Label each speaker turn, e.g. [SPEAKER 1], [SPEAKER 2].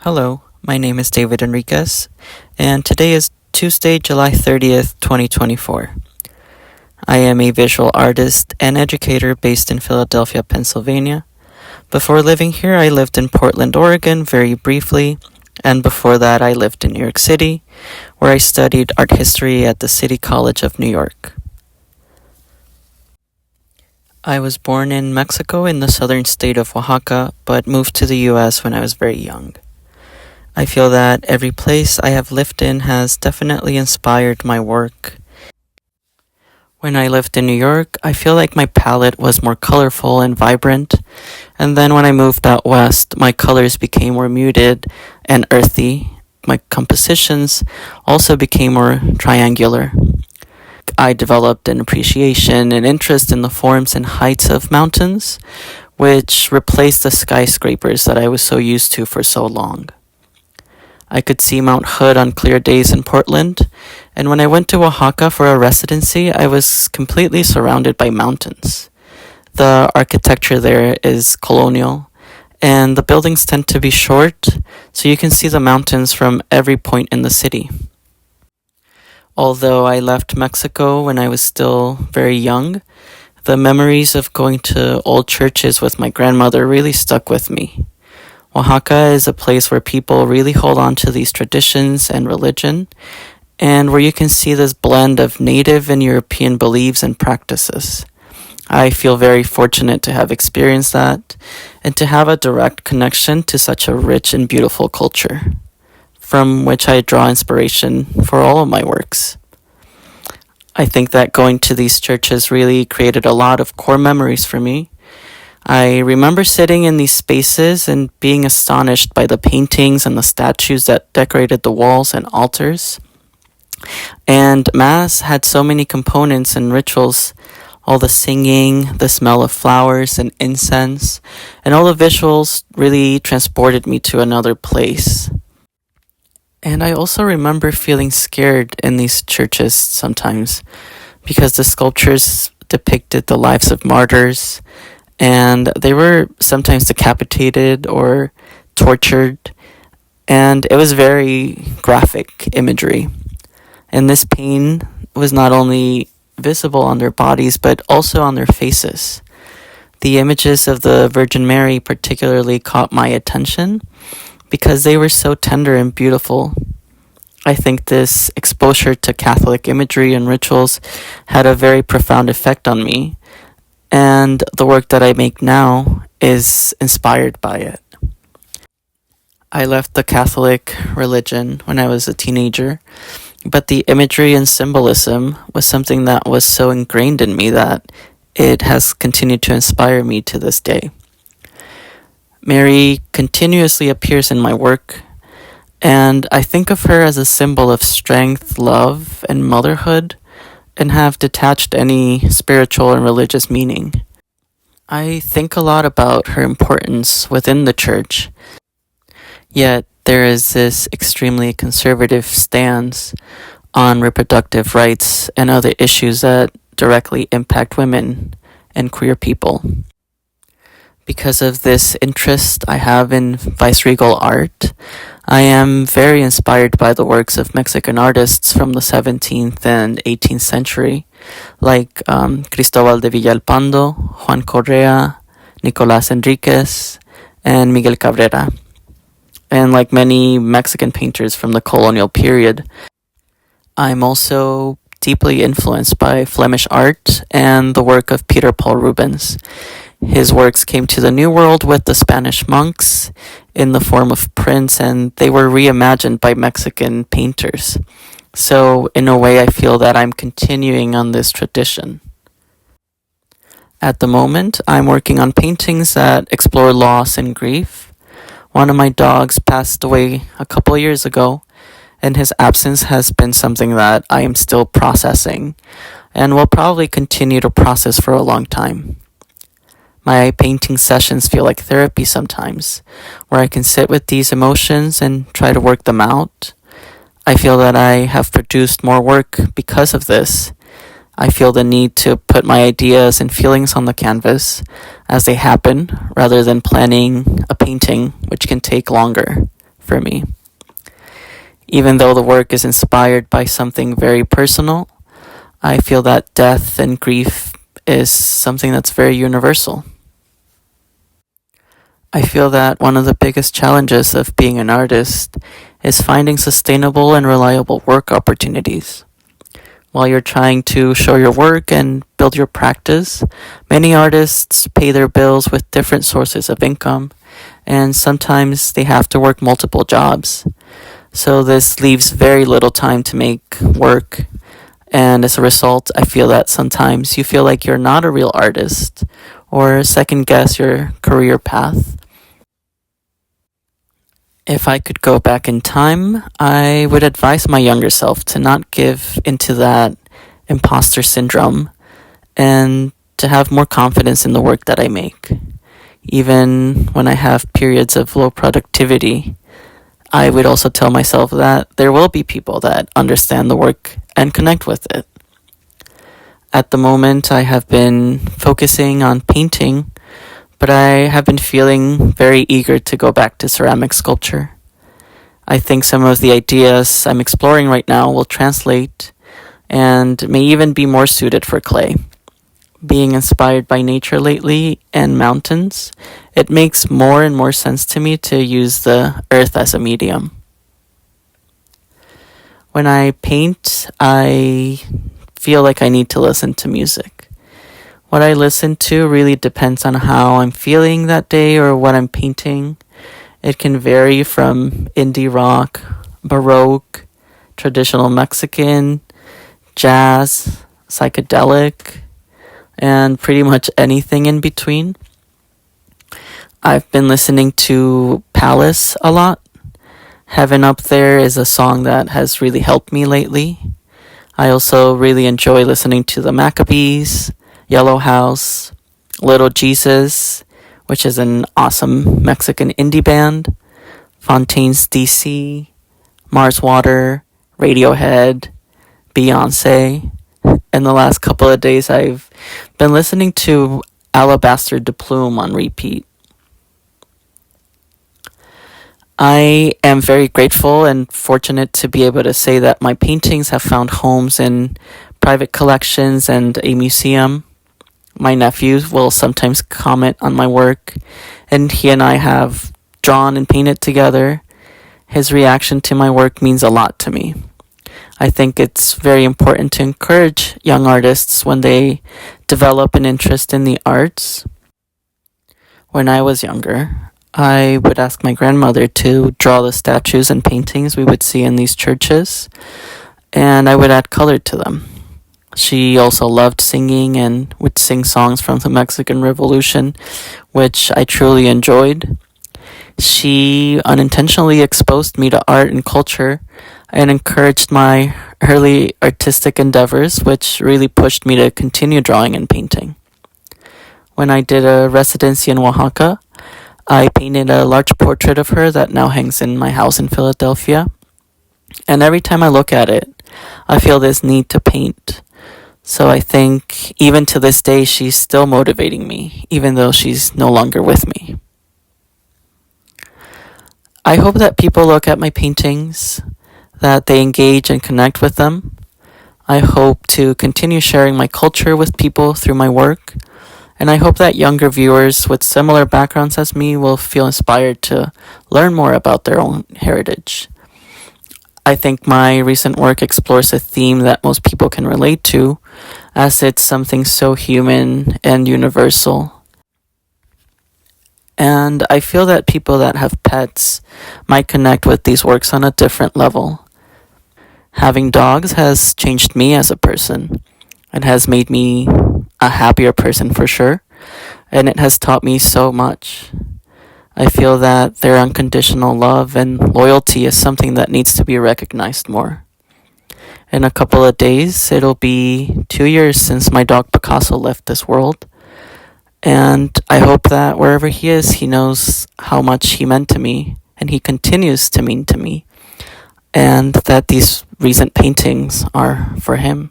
[SPEAKER 1] Hello, my name is David Enriquez, and today is Tuesday, July 30th, 2024. I am a visual artist and educator based in Philadelphia, Pennsylvania. Before living here, I lived in Portland, Oregon very briefly, and before that, I lived in New York City, where I studied art history at the City College of New York. I was born in Mexico in the southern state of Oaxaca, but moved to the US when I was very young. I feel that every place I have lived in has definitely inspired my work. When I lived in New York, I feel like my palette was more colorful and vibrant, and then when I moved out west, my colors became more muted and earthy. My compositions also became more triangular. I developed an appreciation and interest in the forms and heights of mountains, which replaced the skyscrapers that I was so used to for so long. I could see Mount Hood on clear days in Portland, and when I went to Oaxaca for a residency, I was completely surrounded by mountains. The architecture there is colonial, and the buildings tend to be short, so you can see the mountains from every point in the city. Although I left Mexico when I was still very young, the memories of going to old churches with my grandmother really stuck with me. Oaxaca is a place where people really hold on to these traditions and religion, and where you can see this blend of native and European beliefs and practices. I feel very fortunate to have experienced that, and to have a direct connection to such a rich and beautiful culture, from which I draw inspiration for all of my works. I think that going to these churches really created a lot of core memories for me. I remember sitting in these spaces and being astonished by the paintings and the statues that decorated the walls and altars. And Mass had so many components and rituals, all the singing, the smell of flowers and incense, and all the visuals really transported me to another place. And I also remember feeling scared in these churches sometimes, because the sculptures depicted the lives of martyrs, and they were sometimes decapitated or tortured, and it was very graphic imagery. And this pain was not only visible on their bodies, but also on their faces. The images of the Virgin Mary particularly caught my attention because they were so tender and beautiful. I think this exposure to Catholic imagery and rituals had a very profound effect on me, and the work that I make now is inspired by it. I left the Catholic religion when I was a teenager, but the imagery and symbolism was something that was so ingrained in me that it has continued to inspire me to this day. Mary continuously appears in my work, and I think of her as a symbol of strength, love, and motherhood, and have detached any spiritual and religious meaning. I think a lot about her importance within the church, yet there is this extremely conservative stance on reproductive rights and other issues that directly impact women and queer people. Because of this interest I have in viceregal art, I am very inspired by the works of Mexican artists from the 17th and 18th century, like Cristobal de Villalpando, Juan Correa, Nicolás Enriquez, and Miguel Cabrera. And like many Mexican painters from the colonial period, I'm also deeply influenced by Flemish art and the work of Peter Paul Rubens. His works came to the New World with the Spanish monks in the form of prints, and they were reimagined by Mexican painters. So, in a way, I feel that I'm continuing on this tradition. At the moment, I'm working on paintings that explore loss and grief. One of my dogs passed away a couple years ago, and his absence has been something that I am still processing, and will probably continue to process for a long time. My painting sessions feel like therapy sometimes, where I can sit with these emotions and try to work them out. I feel that I have produced more work because of this. I feel the need to put my ideas and feelings on the canvas as they happen, rather than planning a painting, which can take longer. for me. Even though the work is inspired by something very personal, I feel that death and grief is something that's very universal. I feel that one of the biggest challenges of being an artist is finding sustainable and reliable work opportunities. While you're trying to show your work and build your practice, many artists pay their bills with different sources of income, and sometimes they have to work multiple jobs. So this leaves very little time to make work, and as a result, I feel that sometimes you feel like you're not a real artist or second guess your career path. If I could go back in time, I would advise my younger self to not give into that imposter syndrome and to have more confidence in the work that I make. Even when I have periods of low productivity, I would also tell myself that there will be people that understand the work and connect with it. At the moment, I have been focusing on painting, but I have been feeling very eager to go back to ceramic sculpture. I think some of the ideas I'm exploring right now will translate and may even be more suited for clay. Being inspired by nature lately and mountains, it makes more and more sense to me to use the earth as a medium. When I paint, I feel like I need to listen to music. What I listen to really depends on how I'm feeling that day or what I'm painting. It can vary from indie rock, baroque, traditional Mexican, jazz, psychedelic, and pretty much anything in between. I've been listening to Palace a lot. Heaven Up There is a song that has really helped me lately. I also really enjoy listening to the Maccabees, Yellow House, Little Jesus, which is an awesome Mexican indie band, Fontaine's DC, Mars Water, Radiohead, Beyonce. In the last couple of days, I've been listening to Alabaster de Plume on repeat. I am very grateful and fortunate to be able to say that my paintings have found homes in private collections and a museum. My nephew will sometimes comment on my work, and he and I have drawn and painted together. His reaction to my work means a lot to me. I think it's very important to encourage young artists when they develop an interest in the arts. When I was younger, I would ask my grandmother to draw the statues and paintings we would see in these churches, and I would add color to them. She also loved singing and would sing songs from the Mexican Revolution, which I truly enjoyed. She unintentionally exposed me to art and culture and encouraged my early artistic endeavors, which really pushed me to continue drawing and painting. When I did a residency in Oaxaca, I painted a large portrait of her that now hangs in my house in Philadelphia. And every time I look at it, I feel this need to paint. So I think even to this day, she's still motivating me, even though she's no longer with me. I hope that people look at my paintings, that they engage and connect with them. I hope to continue sharing my culture with people through my work, and I hope that younger viewers with similar backgrounds as me will feel inspired to learn more about their own heritage. I think my recent work explores a theme that most people can relate to, as it's something so human and universal. And I feel that people that have pets might connect with these works on a different level. Having dogs has changed me as a person. It has made me a happier person for sure, and it has taught me so much. I feel that their unconditional love and loyalty is something that needs to be recognized more. In a couple of days, it'll be 2 years since my dog Picasso left this world, and I hope that wherever he is, he knows how much he meant to me, and he continues to mean to me, and that these recent paintings are for him.